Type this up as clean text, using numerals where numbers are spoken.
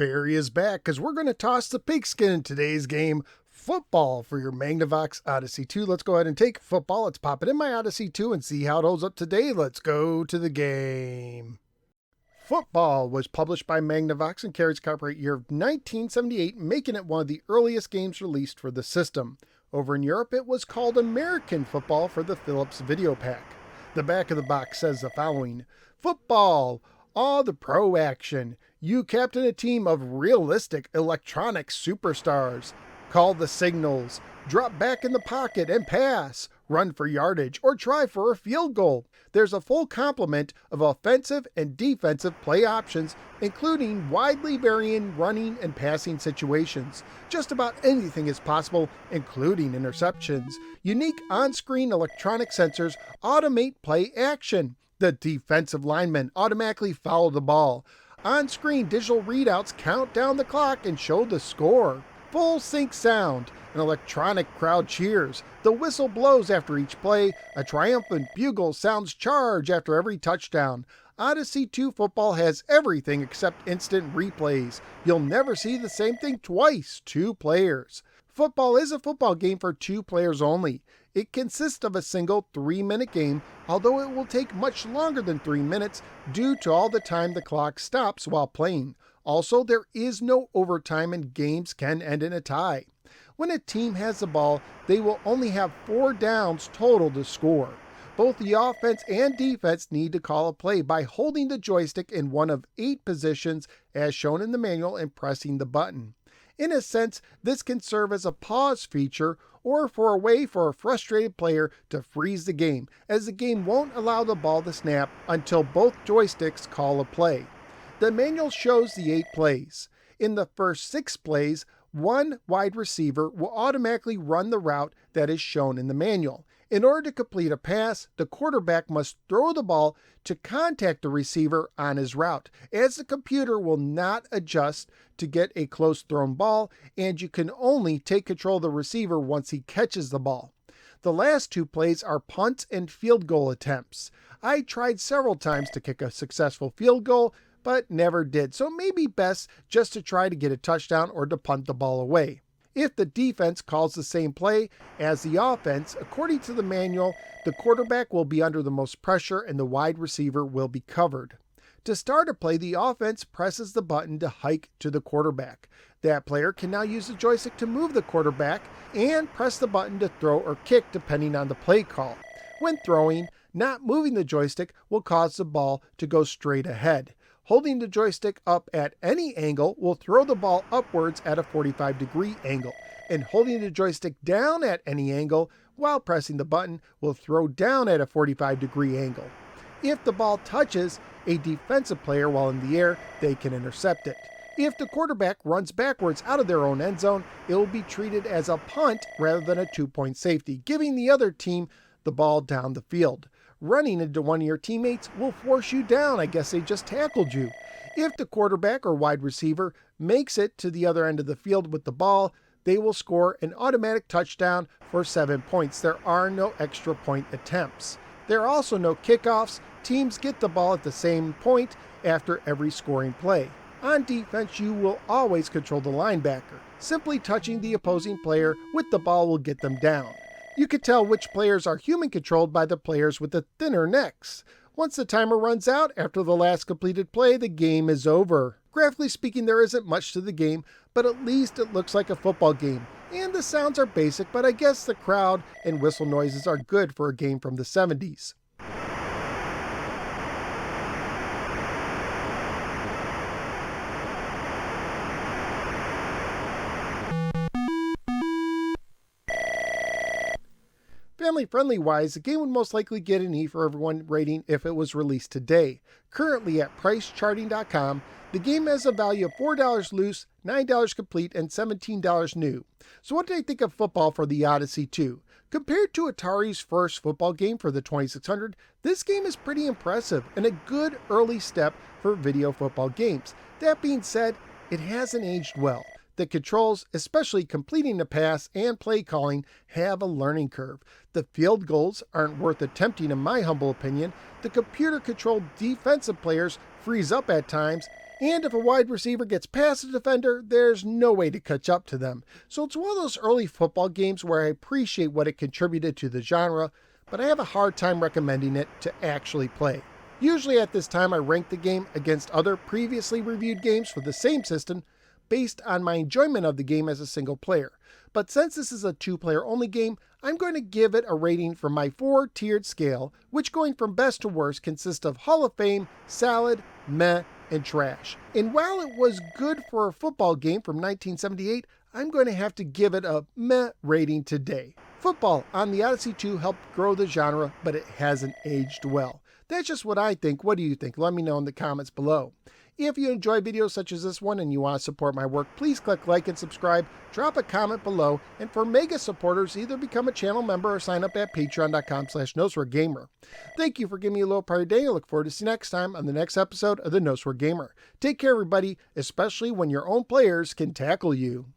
Barry is back because we're going to toss the pigskin in today's game, football, for your Magnavox Odyssey 2. Let's go ahead and take football. Let's pop it in my Odyssey 2 and see how it holds up today. Let's go to the game. Football was published by Magnavox and carries copyright year of 1978, making it one of the earliest games released for the system. Over in Europe, it was called American Football for the Philips video pack. The back of the box says the following: Football, all the pro action. You captain a team of realistic electronic superstars. Call the signals. Drop back in the pocket and pass. Run for yardage or try for a field goal. There's a full complement of offensive and defensive play options, including widely varying running and passing situations. Just about anything is possible, including interceptions. Unique on-screen electronic sensors automate play action. The defensive linemen automatically follow the ball. On-screen digital readouts count down the clock and show the score. Full sync sound. An electronic crowd cheers. The whistle blows after each play. A triumphant bugle sounds charge after every touchdown. Odyssey 2 football has everything except instant replays. You'll never see the same thing twice. 2 players. Football is a football game for 2 players only. It consists of a single 3-minute game, although it will take much longer than 3 minutes due to all the time the clock stops while playing. Also, there is no overtime and games can end in a tie. When a team has the ball, they will only have 4 downs total to score. Both the offense and defense need to call a play by holding the joystick in one of 8 positions as shown in the manual and pressing the button. In a sense, this can serve as a pause feature or for a way for a frustrated player to freeze the game, as the game won't allow the ball to snap until both joysticks call a play. The manual shows the 8 plays. In the first 6 plays, one wide receiver will automatically run the route that is shown in the manual. In order to complete a pass, the quarterback must throw the ball to contact the receiver on his route, as the computer will not adjust to get a close thrown ball, and you can only take control of the receiver once he catches the ball. The last 2 plays are punt and field goal attempts. I tried several times to kick a successful field goal, but never did, so it may be best just to try to get a touchdown or to punt the ball away. If the defense calls the same play as the offense, according to the manual, the quarterback will be under the most pressure and the wide receiver will be covered. To start a play, the offense presses the button to hike to the quarterback. That player can now use the joystick to move the quarterback and press the button to throw or kick depending on the play call. When throwing, not moving the joystick will cause the ball to go straight ahead. Holding the joystick up at any angle will throw the ball upwards at a 45-degree angle, and holding the joystick down at any angle while pressing the button will throw down at a 45-degree angle. If the ball touches a defensive player while in the air, they can intercept it. If the quarterback runs backwards out of their own end zone, it will be treated as a punt rather than a 2-point safety, giving the other team the ball down the field. Running into one of your teammates will force you down. I guess they just tackled you. If the quarterback or wide receiver makes it to the other end of the field with the ball, they will score an automatic touchdown for 7 points. There are no extra point attempts. There are also no kickoffs. Teams get the ball at the same point after every scoring play. On defense, you will always control the linebacker. Simply touching the opposing player with the ball will get them down. You can tell which players are human-controlled by the players with the thinner necks. Once the timer runs out after the last completed play, the game is over. Graphically speaking, there isn't much to the game, but at least it looks like a football game. And the sounds are basic, but I guess the crowd and whistle noises are good for a game from the 70s. Family-friendly wise, the game would most likely get an E for everyone rating if it was released today. Currently at pricecharting.com, the game has a value of $4 loose, $9 complete, and $17 new. So what did I think of football for the Odyssey 2? Compared to Atari's first football game for the 2600, this game is pretty impressive and a good early step for video football games. That being said, it hasn't aged well. The controls, especially completing the pass and play calling, have a learning curve. The field goals aren't worth attempting in my humble opinion. The computer-controlled defensive players freeze up at times, And if a wide receiver gets past a defender, there's no way to catch up to them. So it's one of those early football games where I appreciate what it contributed to the genre, but I have a hard time recommending it to actually play. Usually at this time I rank the game against other previously reviewed games for the same system based on my enjoyment of the game as a single player. But since this is a 2-player only game, I'm going to give it a rating from my 4-tiered scale, which going from best to worst consists of Hall of Fame, Salad, Meh, and Trash. And while it was good for a football game from 1978, I'm going to have to give it a Meh rating today. Football on the Odyssey 2 helped grow the genre, but it hasn't aged well. That's just what I think. What do you think? Let me know in the comments below. If you enjoy videos such as this one and you want to support my work, please click like and subscribe, drop a comment below, and for mega supporters, either become a channel member or sign up at patreon.com/NoSwearGamer. Thank you for giving me a little part of your day. I look forward to see you next time on the next episode of the No Swear Gamer. Take care, everybody, especially when your own players can tackle you.